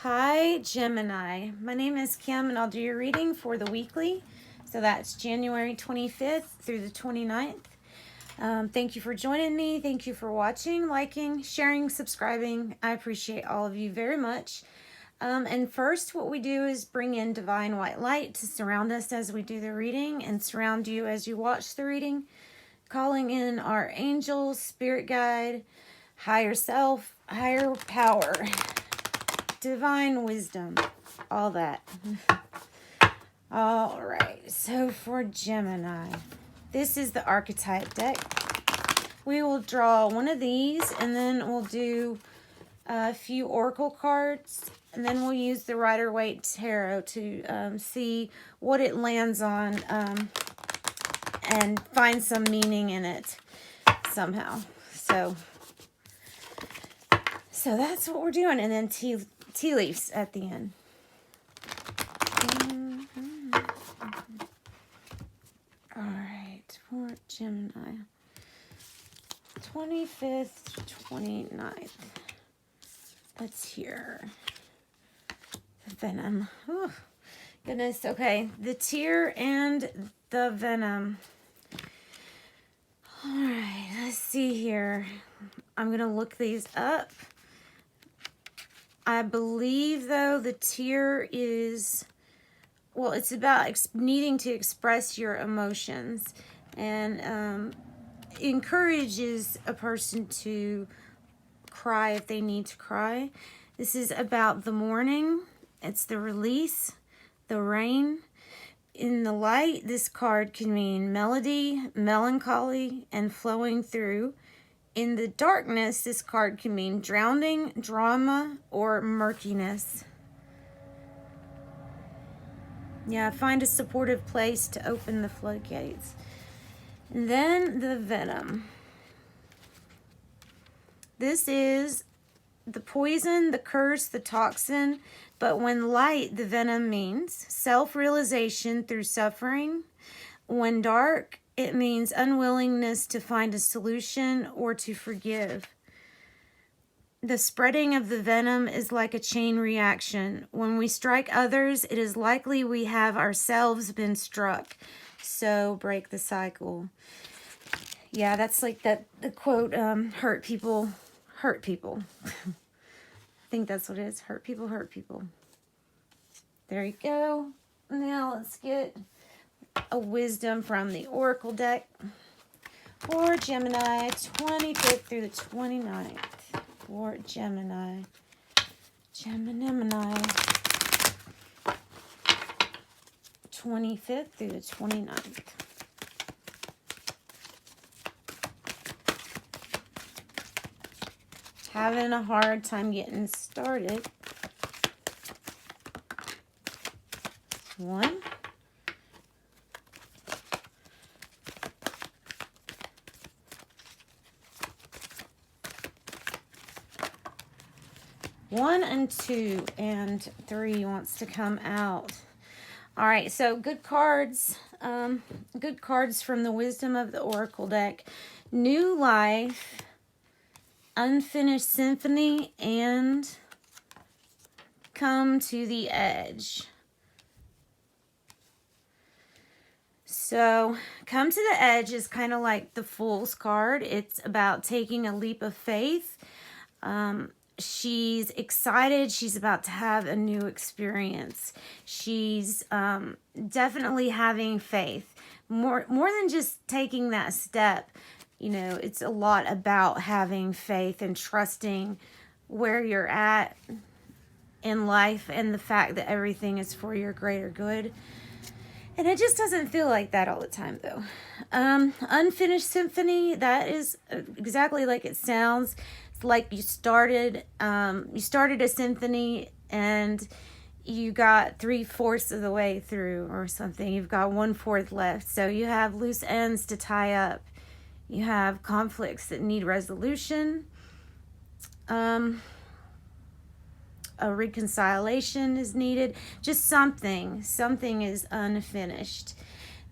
Hi, Gemini. My name is Kim, and I'll do your reading for the weekly. So that's January 25th through the 29th. Thank you for joining me. Thank you for watching, liking, sharing, subscribing. I appreciate all of you very much. And first, what we do is bring in divine white light to surround us as we do the reading and surround you as you watch the reading, calling in our angels, spirit guide, higher self, higher power, divine wisdom, all that. All right, so for Gemini, this is the archetype deck. We will draw one of these, and then we'll do a few oracle cards, and then we'll use the Rider-Waite Tarot to see what it lands on and find some meaning in it somehow. So that's what we're doing, and then tea leaves at the end. All right, for Gemini, 25th, 29th. Let's hear the venom. Oh, goodness. Okay, the tear and the venom. All right, let's see here. I'm going to look these up. I believe, though, the tear is, well, it's about needing to express your emotions, and encourages a person to cry if they need to cry. This is about the morning. It's the release, the rain. In the light, this card can mean melody, melancholy, and flowing through. In the darkness, this card can mean drowning, drama, or murkiness. Yeah, find a supportive place to open the floodgates. And then the venom. This is the poison, the curse, the toxin, but when light, the venom means self-realization through suffering. When dark, it means unwillingness to find a solution or to forgive. The spreading of the venom is like a chain reaction. When we strike others, it is likely we have ourselves been struck. So break the cycle. Yeah, that's like the quote, hurt people, hurt people. I think that's what it is. Hurt people, hurt people. There you go. Now let's get a wisdom from the Oracle deck for Gemini, 25th through the 29th. For Gemini. 25th through the 29th. Having a hard time getting started. 1. 1 and 2 and 3 wants to come out. All right, so good cards. Good cards from the wisdom of the Oracle deck. New life, unfinished symphony, and come to the edge. So come to the edge is kind of like the Fool's card. It's about taking a leap of faith. She's excited. She's about to have a new experience. She's definitely having faith. More than just taking that step. You know, it's a lot about having faith and trusting where you're at in life and the fact that everything is for your greater good. And it just doesn't feel like that all the time, though. Unfinished symphony, that is exactly like it sounds. It's like you started a symphony and you got 3/4 of the way through or something. You've got 1/4 left. So you have loose ends to tie up. You have conflicts that need resolution. A reconciliation is needed. Just something is unfinished.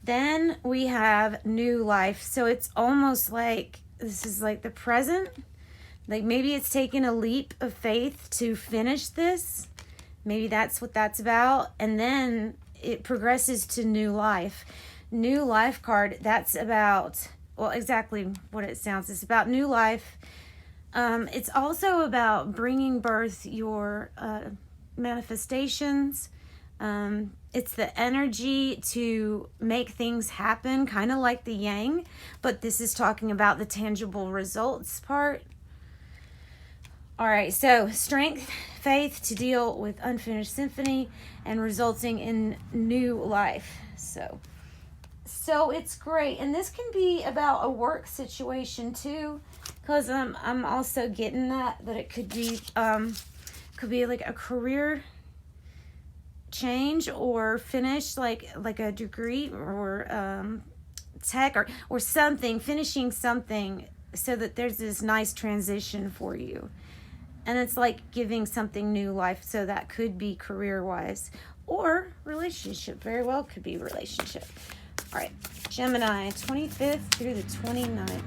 Then we have new life. So it's almost like this is like the present. Like maybe it's taken a leap of faith to finish this. Maybe that's what that's about. And then it progresses to new life. New life card, that's about, well, exactly what it sounds. It's about new life. It's also about bringing birth your manifestations. It's the energy to make things happen, kind of like the yang, but this is talking about the tangible results part. All right, so strength, faith to deal with unfinished symphony and resulting in new life. So it's great. And this can be about a work situation too, because I'm also getting that it could be like a career change or finish like a degree or tech or something, finishing something so that there's this nice transition for you. And it's like giving something new life. So that could be career-wise or relationship. Very well could be relationship. All right, Gemini, 25th through the 29th.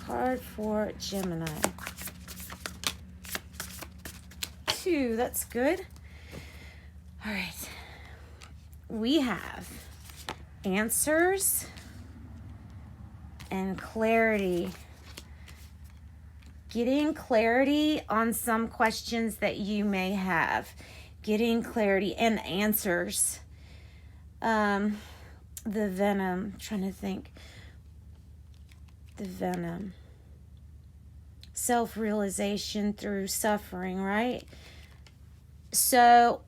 Card for Gemini. 2, that's good. All right. We have answers and clarity. Getting clarity on some questions that you may have. Getting clarity and answers. The venom. I'm trying to think. The venom. Self-realization through suffering, right? So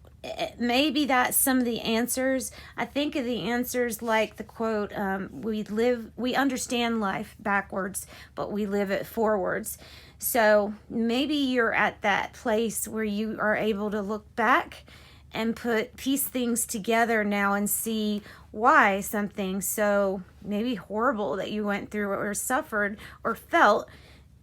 maybe that's some of the answers. I think of the answers like the quote, we understand life backwards, but we live it forwards. So maybe you're at that place where you are able to look back and piece things together now and see why something so maybe horrible that you went through or suffered or felt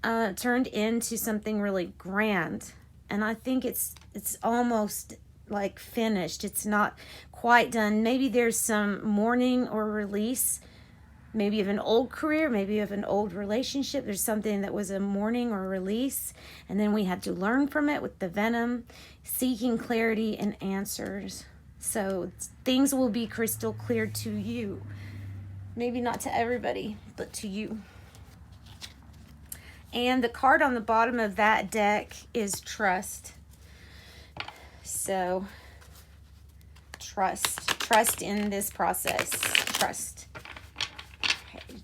turned into something really grand. And I think it's almost like finished. It's not quite done. Maybe there's some mourning or release, maybe of an old career, maybe of an old relationship. There's something that was a mourning or release, and then we had to learn from it with the venom, seeking clarity and answers. So things will be crystal clear to you. Maybe not to everybody, but to you. And the card on the bottom of that deck is trust. So trust in this process. Trust. Okay.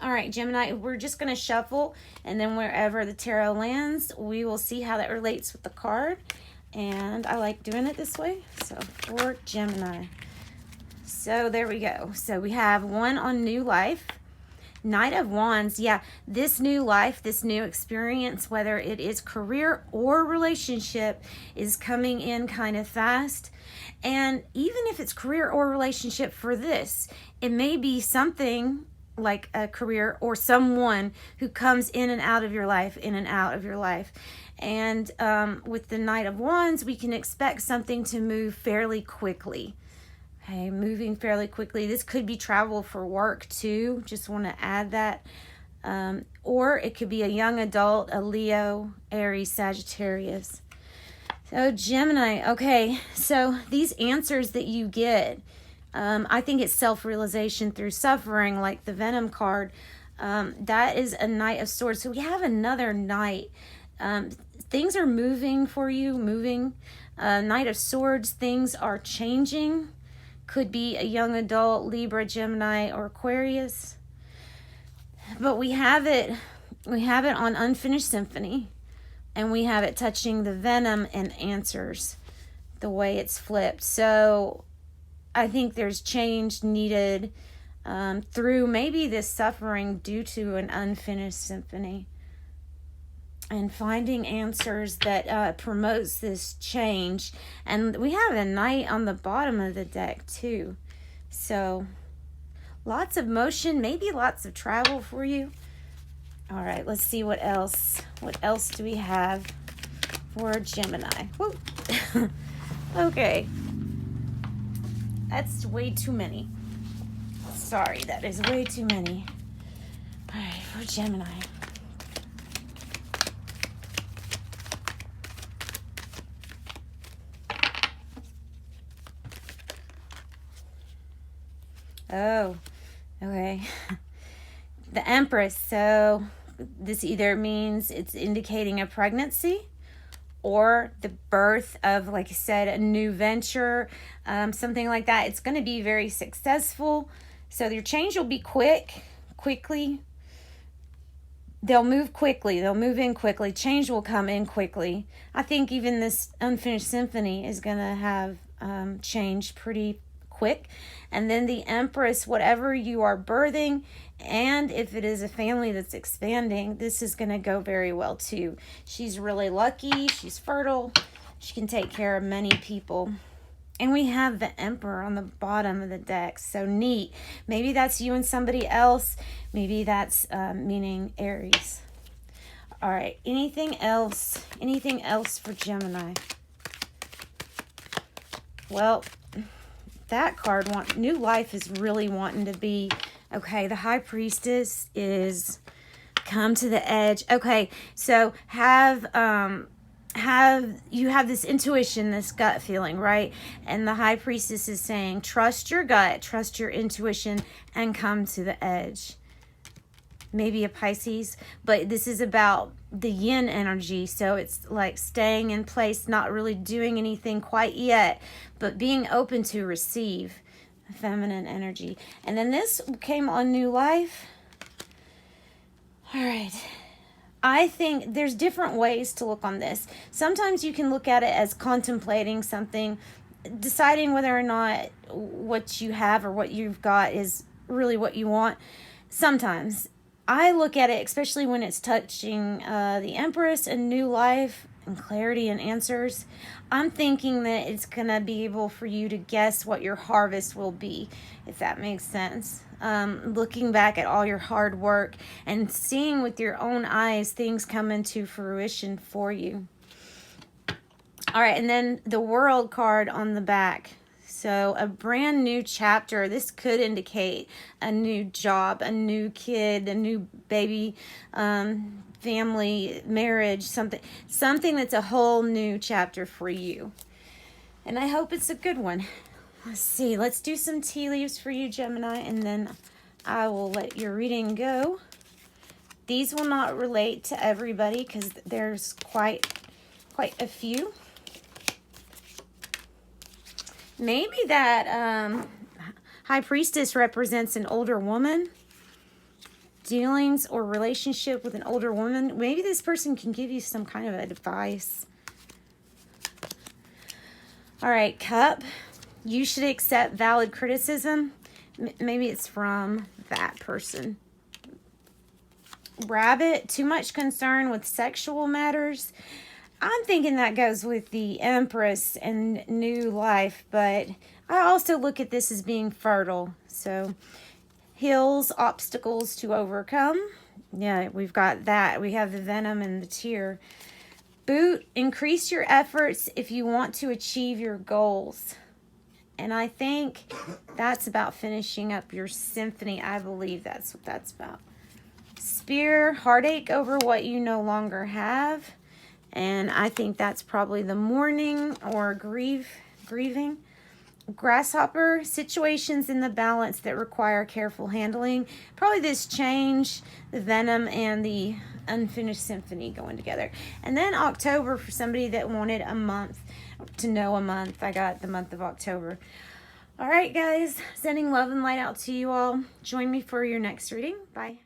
All right, Gemini, we're just going to shuffle, and then wherever the tarot lands, we will see how that relates with the card. And I like doing it this way. So for Gemini. So there we go. So we have 1 on new life. Knight of Wands, yeah, this new life, this new experience, whether it is career or relationship, is coming in kind of fast. And even if it's career or relationship for this, it may be something like a career or someone who comes in and out of your life, in and out of your life. And with the Knight of Wands, we can expect something to move fairly quickly. Okay, moving fairly quickly. This could be travel for work too. Just want to add that. Or it could be a young adult, a Leo, Aries, Sagittarius. So Gemini, okay, so these answers that you get, I think it's self-realization through suffering, like the Venom card. That is a Knight of Swords. So we have another Knight. Things are moving for you, Knight of Swords, things are changing. Could be a young adult, Libra, Gemini, or Aquarius. But we have it on Unfinished Symphony, and we have it touching the venom and answers, the way it's flipped. So I think there's change needed through maybe this suffering due to an unfinished symphony. And finding answers that promotes this change. And we have a Knight on the bottom of the deck too. So lots of motion, maybe lots of travel for you. All right, let's see what else. What else do we have for Gemini? Woo. Okay. That's way too many. Sorry, that is way too many. All right, for Gemini. Oh, okay. The Empress. So this either means it's indicating a pregnancy or the birth of, like I said, a new venture, something like that. It's going to be very successful. So your change will be quickly. They'll move quickly. They'll move in quickly. Change will come in quickly. I think even this unfinished symphony is going to have change pretty quick. And then the Empress, whatever you are birthing, and if it is a family that's expanding, this is going to go very well too. She's really lucky. She's fertile. She can take care of many people. And we have the Emperor on the bottom of the deck. So neat. Maybe that's you and somebody else. Maybe that's meaning Aries. All right. Anything else? Anything else for Gemini? Well, that card, new life, is really wanting to be, okay, the High Priestess is come to the edge. Okay, so you have this intuition, this gut feeling, right? And the High Priestess is saying, trust your gut, trust your intuition, and come to the edge. Maybe a Pisces, but this is about the yin energy. So it's like staying in place, not really doing anything quite yet, but being open to receive feminine energy. And then this came on new life. All right. I think there's different ways to look on this. Sometimes you can look at it as contemplating something, deciding whether or not what you have or what you've got is really what you want. Sometimes I look at it, especially when it's touching the Empress and new life and clarity and answers. I'm thinking that it's going to be able for you to guess what your harvest will be, if that makes sense. Looking back at all your hard work and seeing with your own eyes things come into fruition for you. All right, and then the World card on the back. So a brand new chapter. This could indicate a new job, a new kid, a new baby, family, marriage, something that's a whole new chapter for you. And I hope it's a good one. Let's see. Let's do some tea leaves for you, Gemini, and then I will let your reading go. These will not relate to everybody because there's quite a few. Maybe that High Priestess represents an older woman. Dealings or relationship with an older woman. Maybe this person can give you some kind of advice. All right, Cup. You should accept valid criticism. Maybe it's from that person. Rabbit. Too much concern with sexual matters. I'm thinking that goes with the Empress and new life, but I also look at this as being fertile. So, hills, obstacles to overcome. Yeah, we've got that. We have the venom and the tear. Boot, increase your efforts if you want to achieve your goals. And I think that's about finishing up your symphony. I believe that's what that's about. Spear, heartache over what you no longer have. And I think that's probably the mourning or grieving. Grasshopper, situations in the balance that require careful handling. Probably this change, the venom and the unfinished symphony going together. And then October, for somebody that wanted a month, to know a month, I got the month of October. All right, guys, sending love and light out to you all. Join me for your next reading. Bye.